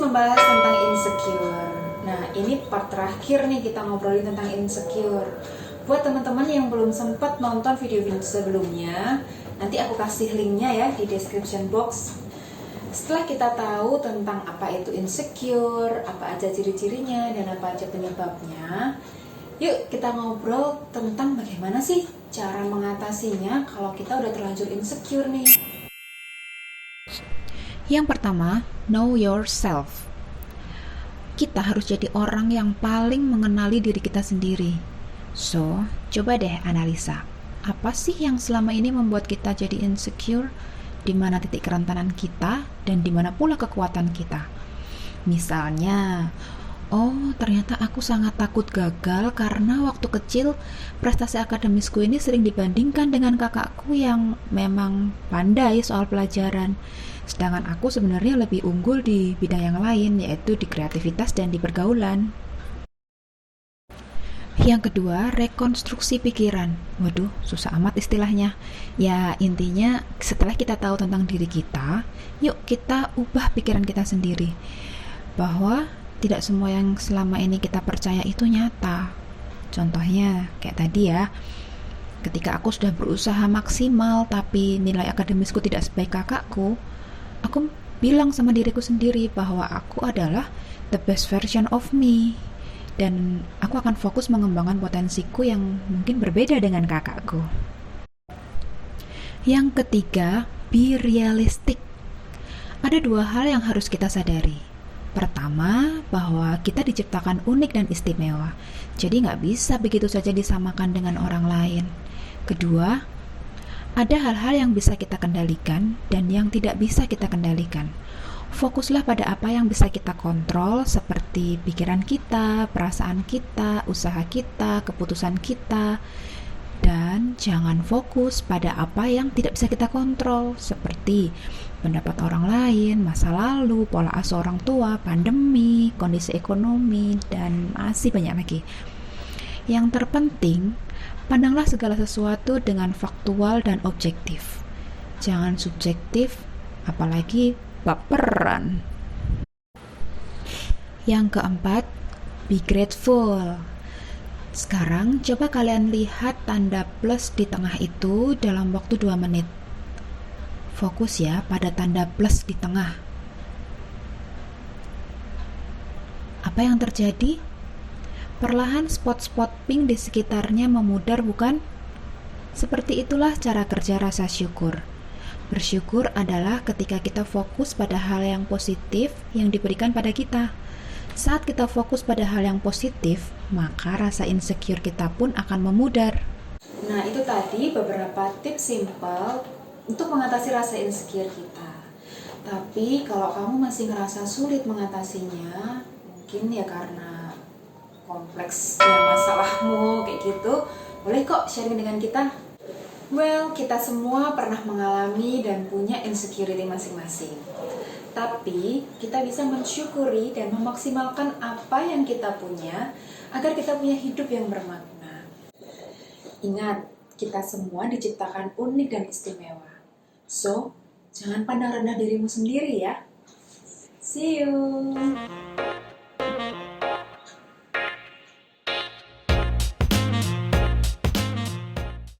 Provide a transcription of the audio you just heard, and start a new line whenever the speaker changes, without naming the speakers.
ngebahas tentang insecure. Nah, ini part terakhir nih kita ngobrolin tentang insecure. Buat teman-teman yang belum sempat nonton video-video sebelumnya, nanti aku kasih linknya ya di description box. Setelah kita tahu tentang apa itu insecure, apa aja ciri-cirinya, dan apa aja penyebabnya, yuk kita ngobrol tentang bagaimana sih cara mengatasinya kalau kita udah terlanjur insecure nih.
Yang pertama, know yourself. Kita harus jadi orang yang paling mengenali diri kita sendiri. So, coba deh analisa. Apa sih yang selama ini membuat kita jadi insecure? Di mana titik kerentanan kita dan di mana pula kekuatan kita? Misalnya, oh ternyata aku sangat takut gagal karena waktu kecil prestasi akademisku ini sering dibandingkan dengan kakakku yang memang pandai soal pelajaran. Sedangkan aku sebenarnya lebih unggul di bidang yang lain, yaitu di kreativitas dan di pergaulan. Yang kedua, rekonstruksi pikiran. Waduh, susah amat istilahnya. Ya, intinya setelah kita tahu tentang diri kita, yuk kita ubah pikiran kita sendiri. Bahwa tidak semua yang selama ini kita percaya itu nyata. Contohnya, kayak tadi ya, ketika aku sudah berusaha maksimal tapi nilai akademisku tidak sebaik kakakku, aku bilang sama diriku sendiri bahwa aku adalah the best version of me. Dan aku akan fokus mengembangkan potensiku yang mungkin berbeda dengan kakakku. Yang ketiga, be realistic. Ada dua hal yang harus kita sadari. Pertama, bahwa kita diciptakan unik dan istimewa. Jadi nggak bisa begitu saja disamakan dengan orang lain. Kedua, ada hal-hal yang bisa kita kendalikan dan yang tidak bisa kita kendalikan. Fokuslah pada apa yang bisa kita kontrol, seperti pikiran kita, perasaan kita, usaha kita, keputusan kita. Dan jangan fokus pada apa yang tidak bisa kita kontrol, seperti pendapat orang lain, masa lalu, pola asuh orang tua, pandemi, kondisi ekonomi, dan masih banyak lagi. Yang terpenting, pandanglah segala sesuatu dengan faktual dan objektif. Jangan subjektif, apalagi baperan. Yang keempat, be grateful. Sekarang coba kalian lihat tanda plus di tengah itu dalam waktu 2 menit. Fokus ya pada tanda plus di tengah. Apa yang terjadi? Perlahan spot-spot pink di sekitarnya memudar, bukan? Seperti itulah cara kerja rasa syukur. Bersyukur adalah ketika kita fokus pada hal yang positif yang diberikan pada kita. Saat kita fokus pada hal yang positif, maka rasa insecure kita pun akan memudar.
Nah, itu tadi beberapa tips simple untuk mengatasi rasa insecure kita. Tapi kalau kamu masih ngerasa sulit mengatasinya, mungkin ya karena kompleksnya masalahmu kayak gitu, boleh kok sharing dengan kita. Well, kita semua pernah mengalami dan punya insecurity masing-masing. Tapi kita bisa mensyukuri dan memaksimalkan apa yang kita punya agar kita punya hidup yang bermakna. Ingat, kita semua diciptakan unik dan istimewa. So, jangan pandang rendah dirimu sendiri ya. See you!